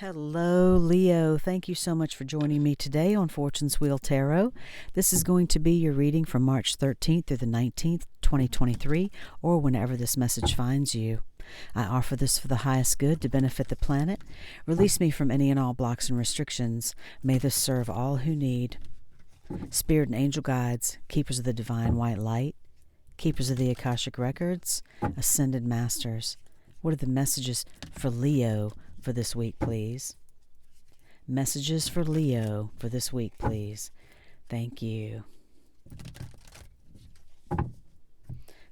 Hello, Leo. Thank you so much for joining me today on Fortune's Wheel Tarot. This is going to be your reading from March 13th through the 19th, 2023, or whenever this message finds you. I offer this for the highest good to benefit the planet. Release me from any and all blocks and restrictions. May this serve all who need. Spirit and angel guides, keepers of the divine white light, keepers of the Akashic records, ascended masters. What are the messages for Leo for this week, please? Messages for Leo for this week, please. Thank you.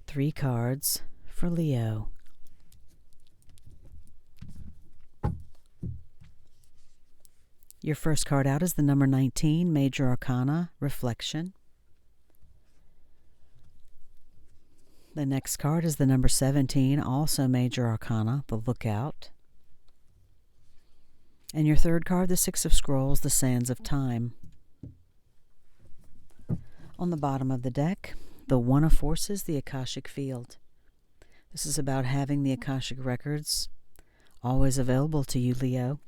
3 cards for Leo. Your first card out is the number 19, Major Arcana, Reflection. The next card is the number 17, also Major Arcana, the Lookout. And your third card, the Six of Scrolls, the Sands of Time. On the bottom of the deck, the One of Forces, the Akashic Field. This is about having the Akashic records always available to you, Leo.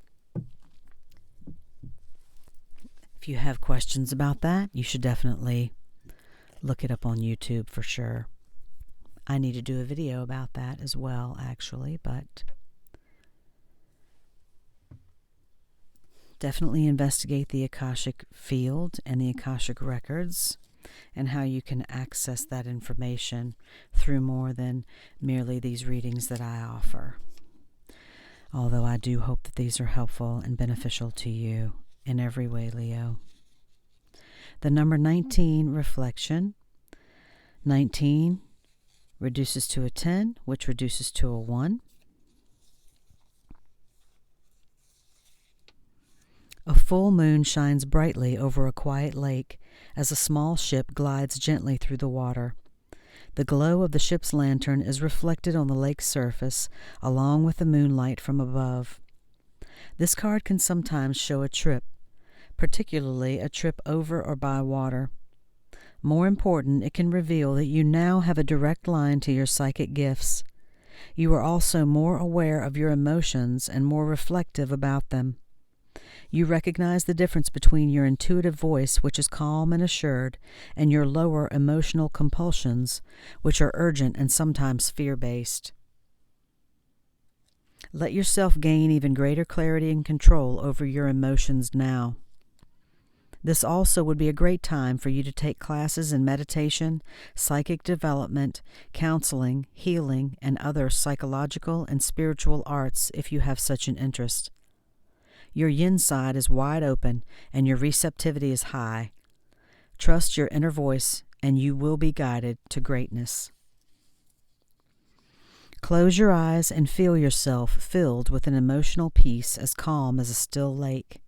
If you have questions about that, you should definitely look it up on YouTube for sure. I need to do a video about that as well, actually, but definitely investigate the Akashic field and the Akashic records and how you can access that information through more than merely these readings that I offer. Although I do hope that these are helpful and beneficial to you in every way, Leo. The number 19, Reflection. 19 reduces to a 10, which reduces to a 1. A full moon shines brightly over a quiet lake as a small ship glides gently through the water. The glow of the ship's lantern is reflected on the lake's surface, along with the moonlight from above. This card can sometimes show a trip, particularly a trip over or by water. More important, it can reveal that you now have a direct line to your psychic gifts. You are also more aware of your emotions and more reflective about them. You recognize the difference between your intuitive voice, which is calm and assured, and your lower emotional compulsions, which are urgent and sometimes fear-based. Let yourself gain even greater clarity and control over your emotions now. This also would be a great time for you to take classes in meditation, psychic development, counseling, healing, and other psychological and spiritual arts if you have such an interest. Your yin side is wide open and your receptivity is high. Trust your inner voice and you will be guided to greatness. Close your eyes and feel yourself filled with an emotional peace as calm as a still lake.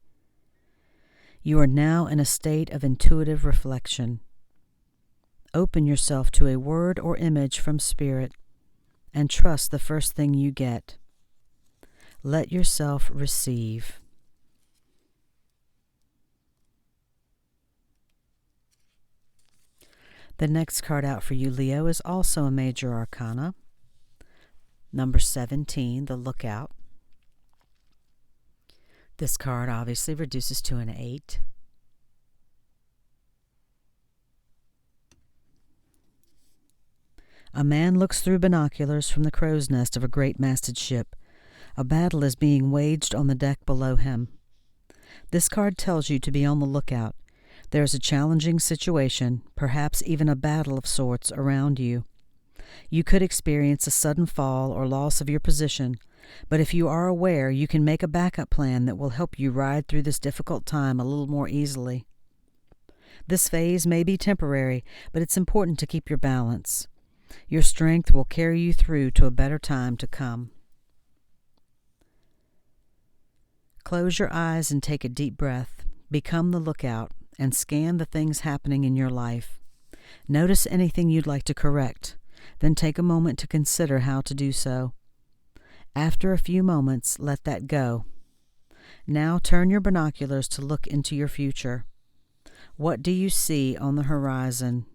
You are now in a state of intuitive reflection. Open yourself to a word or image from Spirit and trust the first thing you get. Let yourself receive. The next card out for you, Leo, is also a Major Arcana. Number 17, the Lookout. This card obviously reduces to an 8. A man looks through binoculars from the crow's nest of a great masted ship. A battle is being waged on the deck below him. This card tells you to be on the lookout. There is a challenging situation, perhaps even a battle of sorts, around you. You could experience a sudden fall or loss of your position, but if you are aware, you can make a backup plan that will help you ride through this difficult time a little more easily. This phase may be temporary, but it's important to keep your balance. Your strength will carry you through to a better time to come. Close your eyes and take a deep breath. Become the lookout and scan the things happening in your life. Notice anything you'd like to correct, then take a moment to consider how to do so. After a few moments, let that go. Now turn your binoculars to look into your future. What do you see on the horizon?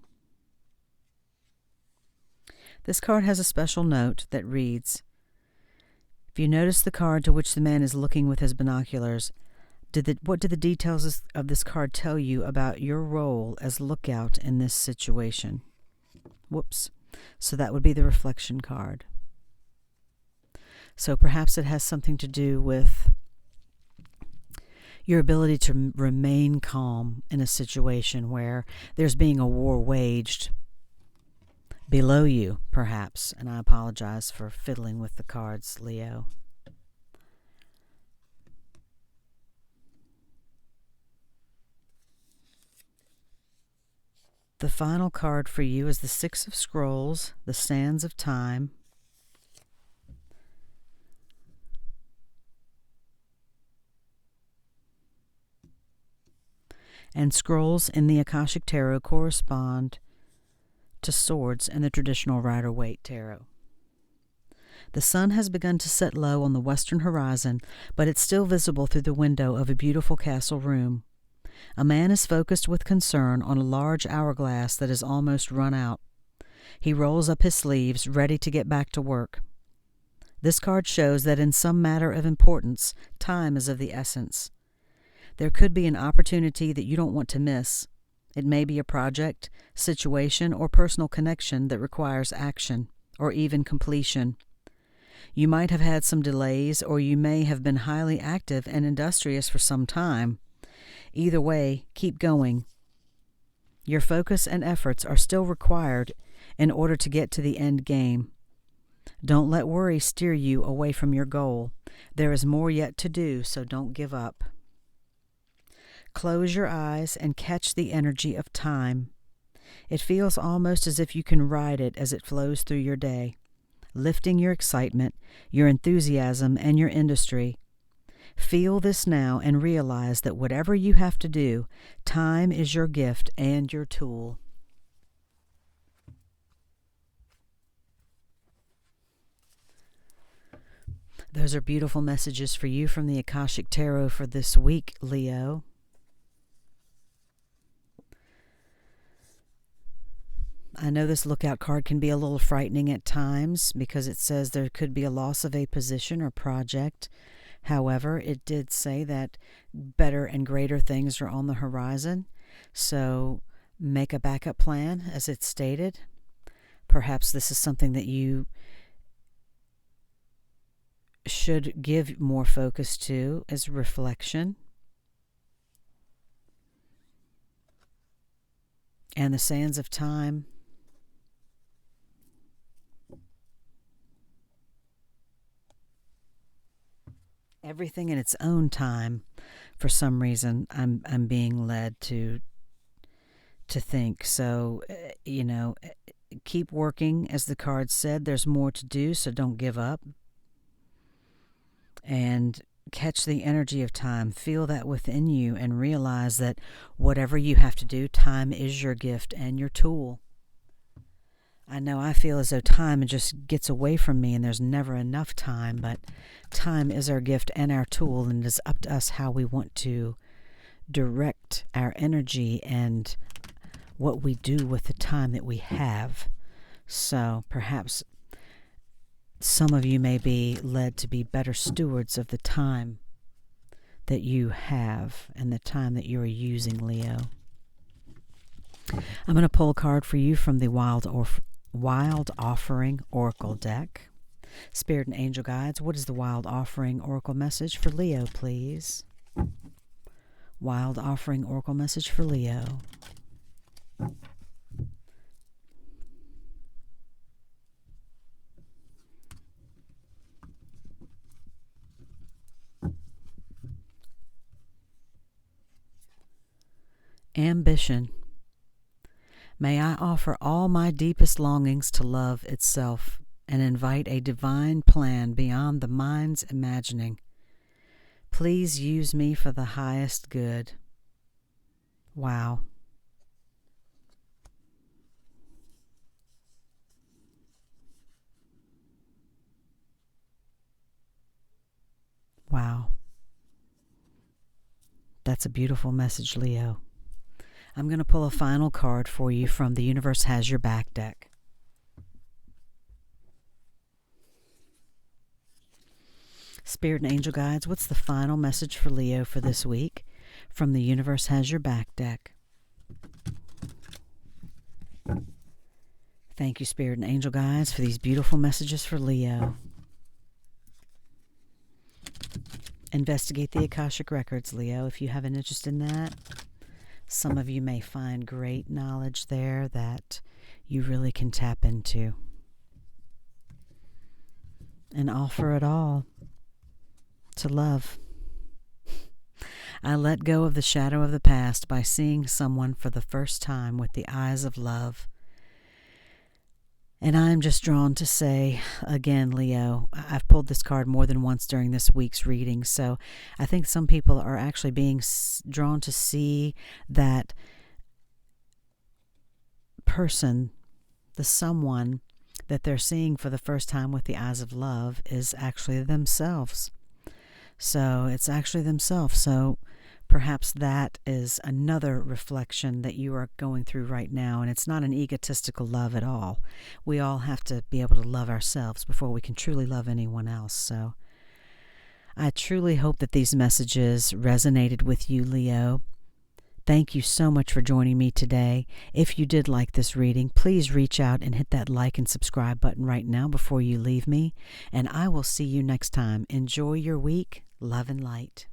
This card has a special note that reads, If you notice the card to which the man is looking with his binoculars, what do the details of this card tell you about your role as lookout in this situation? Whoops. So that would be the reflection card. So perhaps it has something to do with your ability to remain calm in a situation where there's being a war waged below you, perhaps. And I apologize for fiddling with the cards, Leo. The final card for you is the Six of Scrolls, the Sands of Time. And scrolls in the Akashic Tarot correspond to swords in the traditional Rider-Waite Tarot. The sun has begun to set low on the western horizon, but it's still visible through the window of a beautiful castle room. A man is focused with concern on a large hourglass that is almost run out. He rolls up his sleeves, ready to get back to work. This card shows that in some matter of importance, time is of the essence. There could be an opportunity that you don't want to miss. It may be a project, situation, or personal connection that requires action, or even completion. You might have had some delays, or you may have been highly active and industrious for some time. Either way, keep going. Your focus and efforts are still required in order to get to the end game. Don't let worry steer you away from your goal. There is more yet to do, so don't give up. Close your eyes and catch the energy of time. It feels almost as if you can ride it as it flows through your day, lifting your excitement, your enthusiasm, and your industry. Feel this now and realize that whatever you have to do, time is your gift and your tool. Those are beautiful messages for you from the Akashic Tarot for this week, Leo. I know this lookout card can be a little frightening at times because it says there could be a loss of a position or project. However, it did say that better and greater things are on the horizon. So make a backup plan, as it's stated. Perhaps this is something that you should give more focus to, as reflection. And the sands of time. Everything in its own time. For some reason, I'm being led to think. So, keep working, as the card said. There's more to do, so don't give up. And catch the energy of time. Feel that within you and realize that whatever you have to do, time is your gift and your tool. I know I feel as though time just gets away from me and there's never enough time, but time is our gift and our tool, and it is up to us how we want to direct our energy and what we do with the time that we have. So perhaps some of you may be led to be better stewards of the time that you have and the time that you are using, Leo. I'm going to pull a card for you from the Wild Offering Oracle deck. Spirit and Angel Guides, what is the Wild Offering Oracle message for Leo, please? Wild Offering Oracle message for Leo. Ambition. May I offer all my deepest longings to love itself and invite a divine plan beyond the mind's imagining. Please use me for the highest good. Wow. Wow. That's a beautiful message, Leo. I'm going to pull a final card for you from the Universe Has Your Back deck. Spirit and angel guides, what's the final message for Leo for this week from the Universe Has Your Back deck? Thank you, Spirit and angel guides, for these beautiful messages for Leo. Investigate the Akashic records, Leo, if you have an interest in that. Some of you may find great knowledge there that you really can tap into. And offer it all to love. I let go of the shadow of the past by seeing someone for the first time with the eyes of love. And I'm just drawn to say, again, Leo, I've pulled this card more than once during this week's reading, so I think some people are actually being drawn to see that person, the someone that they're seeing for the first time with the eyes of love is actually themselves. So it's actually themselves. So perhaps that is another reflection that you are going through right now. And it's not an egotistical love at all. We all have to be able to love ourselves before we can truly love anyone else. So I truly hope that these messages resonated with you, Leo. Thank you so much for joining me today. If you did like this reading, please reach out and hit that like and subscribe button right now before you leave me. And I will see you next time. Enjoy your week. Love and light.